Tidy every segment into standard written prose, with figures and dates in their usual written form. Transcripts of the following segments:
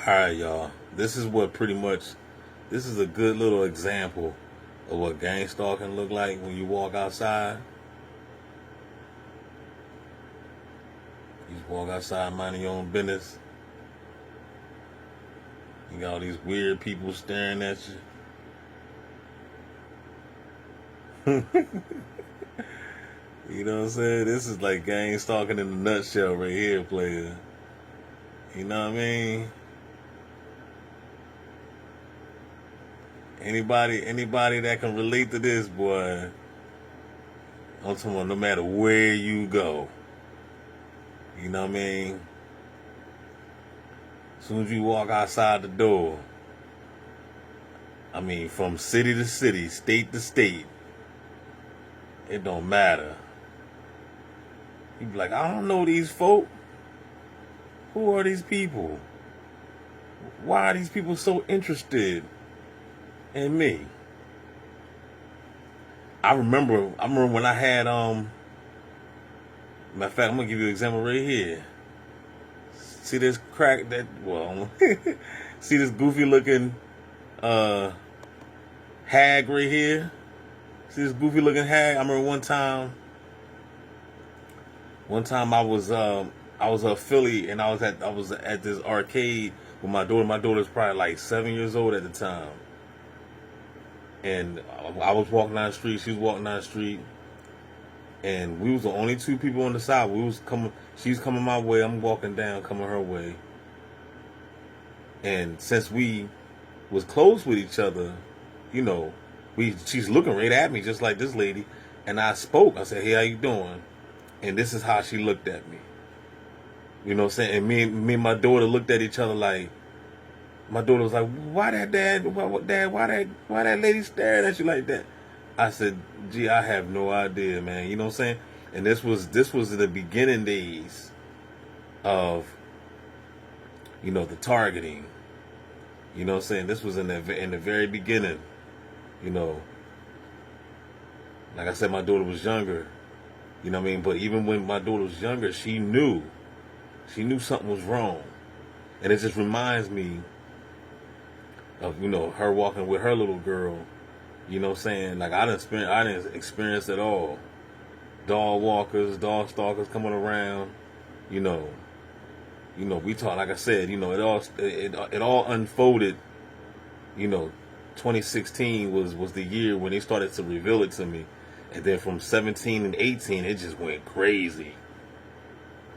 Alright, y'all. This is what pretty much, this is a good little example of what gang stalking look like when you walk outside. You just walk outside minding your own business. You got all these weird people staring at you. You know what I'm saying? This is like gang stalking in a nutshell right here, player. You know what I mean? Anybody that can relate to this, boy, I'm talking about no matter where you go. You know what I mean? As soon as you walk outside the door, I mean, from city to city, state to state, it don't matter. You be like, I don't know these folk. Who are these people? Why are these people so interested in me? I remember when I had matter of fact, I'm gonna give you an example right here. See this crack that see this goofy looking hag right here? See this goofy looking hag? I remember one time I was Philly and I was at this arcade with my daughter. My daughter's probably like 7 years old at the time. And I was walking down the street, she was walking down the street, and we was the only two people on the side. She's coming my way, I'm walking down, coming her way. And since we was close with each other, you know, she's looking right at me just like this lady. And I spoke. I said, "Hey, how you doing?" And this is how she looked at me. You know what I'm saying? And me and my daughter looked at each other like, my daughter was like, "Why that dad? Why that lady staring at you like that?" I said, "Gee, I have no idea, man." You know what I'm saying? And this was the beginning days of, you know, the targeting. You know what I'm saying? This was in the very beginning. You know, like I said, my daughter was younger. You know what I mean? But even when my daughter was younger, she knew something was wrong. And it just reminds me of, you know, her walking with her little girl. You know what I'm saying? Like I didn't experience it all. Dog walkers, dog stalkers coming around. You know, we talk, like I said, you know, it all unfolded. You know, 2016 was the year when they started to reveal it to me. And then from 17 and 18, it just went crazy.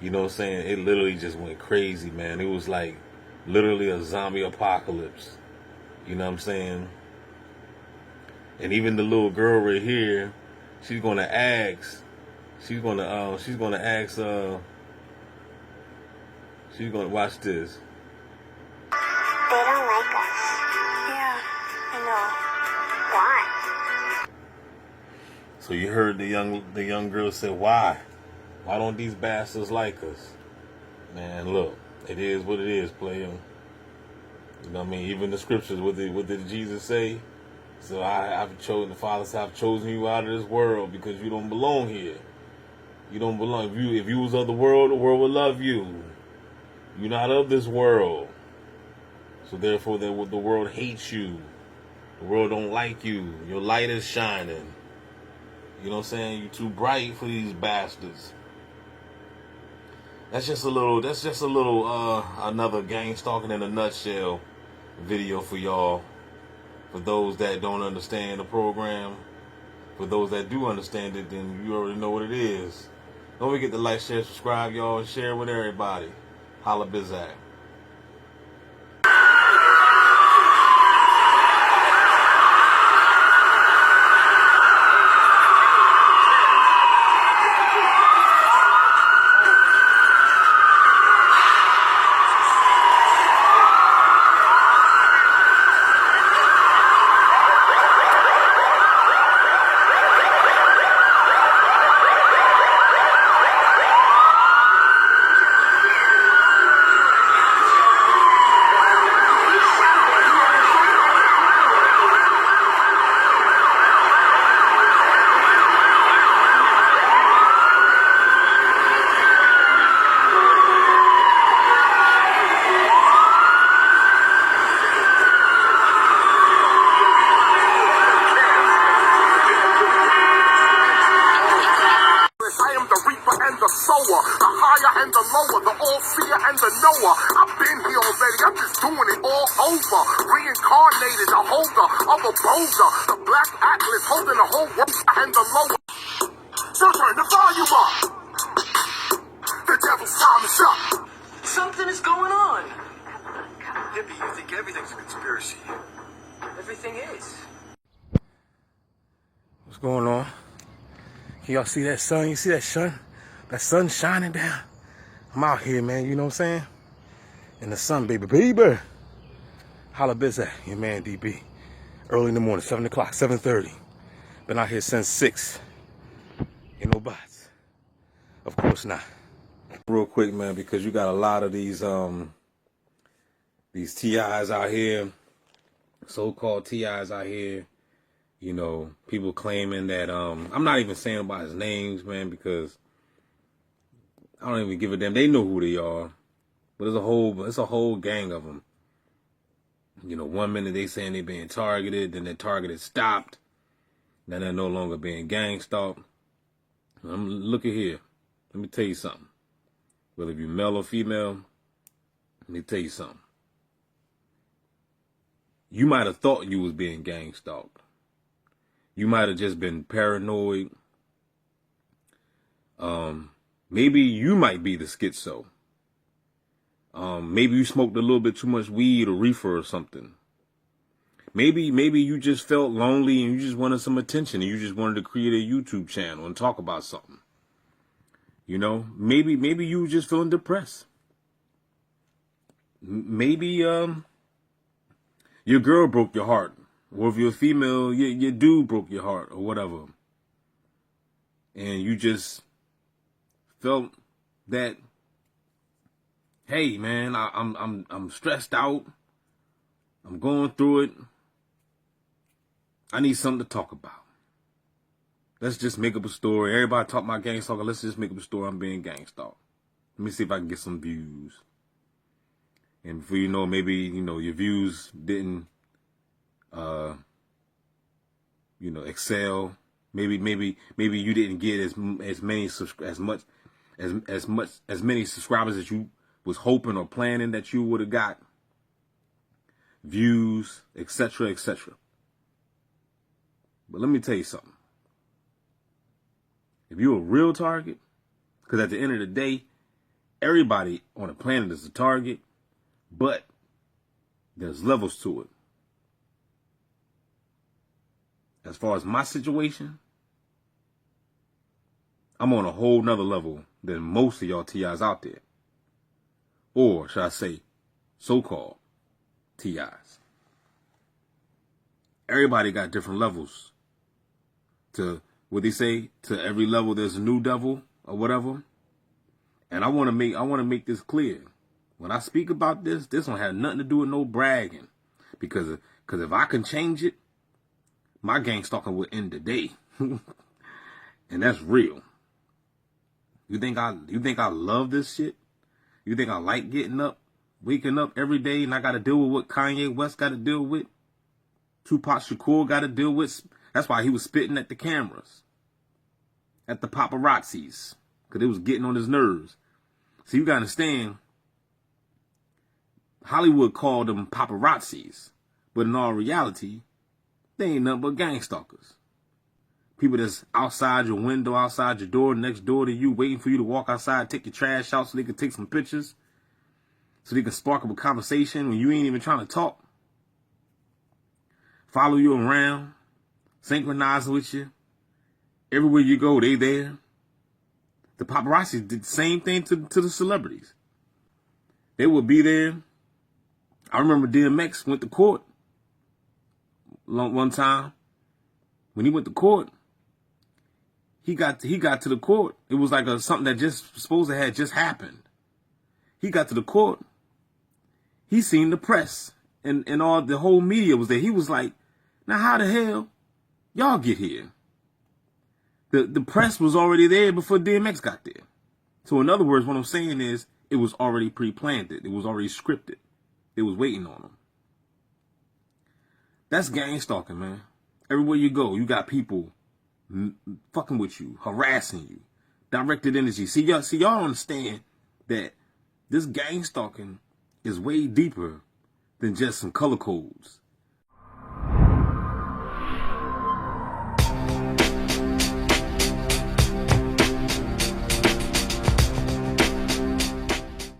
You know what I'm saying? It literally just went crazy, man. It was like literally a zombie apocalypse. You know what I'm saying? And even the little girl right here, she's gonna watch this. They don't like us. Yeah, I know. Why? So you heard the young girl say, "Why? Why don't these bastards like us?" Man, look, it is what it is, player. You know what I mean? Even the scriptures, what did Jesus say? So I've chosen, the Father said, "I've chosen you out of this world because you don't belong here. You don't belong. If you was of the world would love you. You're not of this world. So therefore, the world hates you. The world don't like you. Your light is shining. You know what I'm saying? You're too bright for these bastards." That's just a little another gang stalking in a nutshell video for y'all. For those that don't understand the program. For those that do understand it, then you already know what it is. Don't forget to like, share, subscribe, y'all, and share with everybody. Holla Bizak. and the sower, the higher and the lower, the all-seer and the knower. I've been here already, I'm just doing it all over. Reincarnated, a holder of a boulder, the black atlas holding the whole world and the lower. So turn the volume up. The devil's time is up. Something is going on. Hippie, you think everything's a conspiracy. Everything is. What's going on? Can y'all see that sun? You see that sun? That sun shining down? I'm out here, man, you know what I'm saying? In the sun, baby. Holla biz at your man DB. Early in the morning, 7 o'clock, 7:30. Been out here since 6. Ain't no bots. Of course not. Real quick, man, because you got a lot of these TIs out here, so-called TIs out here, you know, people claiming that, I'm not even saying about his names, man, because I don't even give a damn. They know who they are, but it's a whole gang of them. You know, one minute they saying they being targeted, then their targeted stopped, then they're no longer being gang stalked. Look at here. Let me tell you something. Whether you're male or female, let me tell you something. You might have thought you was being gang stalked. You might have just been paranoid. Maybe you might be the schizo. Maybe you smoked a little bit too much weed or reefer or something. Maybe you just felt lonely and you just wanted some attention and you just wanted to create a YouTube channel and talk about something. You know, maybe you were just feeling depressed. Maybe your girl broke your heart, or if you're a female, your dude broke your heart, or whatever, and you just felt that, hey man, I'm stressed out, I'm going through it, I need something to talk about. Let's just make up a story. Everybody talk about gang stalking. Let's just make up a story. I'm being gang stalked. Let me see if I can get some views. And before you know, maybe, you know, your views didn't, you know, excel. Maybe you didn't get as many subscribers as you was hoping or planning that you would have got. Views, etc., etc. But let me tell you something. If you're a real target, because at the end of the day, everybody on the planet is a target, but there's levels to it. As far as my situation, I'm on a whole nother level than most of y'all TIs out there. Or should I say, so-called TIs. Everybody got different levels to what they say, to every level there's a new devil or whatever. And I want to make this clear. When I speak about this don't have nothing to do with no bragging. Because if I can change it, my gang stalking will end today. And that's real. You think I love this shit? You think I like getting up, waking up every day and I got to deal with what Kanye West got to deal with? Tupac Shakur got to deal with. That's why he was spitting at the cameras, at the paparazzis, because it was getting on his nerves. So you got to understand, Hollywood called them paparazzis, but in all reality, they ain't nothing but gang stalkers. People that's outside your window, outside your door, next door to you, waiting for you to walk outside, take your trash out so they can take some pictures, so they can spark up a conversation when you ain't even trying to talk. Follow you around, synchronize with you. Everywhere you go, they there. The paparazzi did the same thing to the celebrities. They would be there. I remember DMX went to court one time. When he went to court, he got to the court. It was like something that just supposed to have just happened. He got to the court. He seen the press and all the whole media was there. He was like, now how the hell y'all get here? The press was already there before DMX got there. So in other words, what I'm saying is it was already pre-planted. It was already scripted. It was waiting on them. That's gang stalking, man. Everywhere you go, you got people fucking with you, harassing you, Directed energy. See y'all don't understand that this gang stalking is way deeper than just some color codes.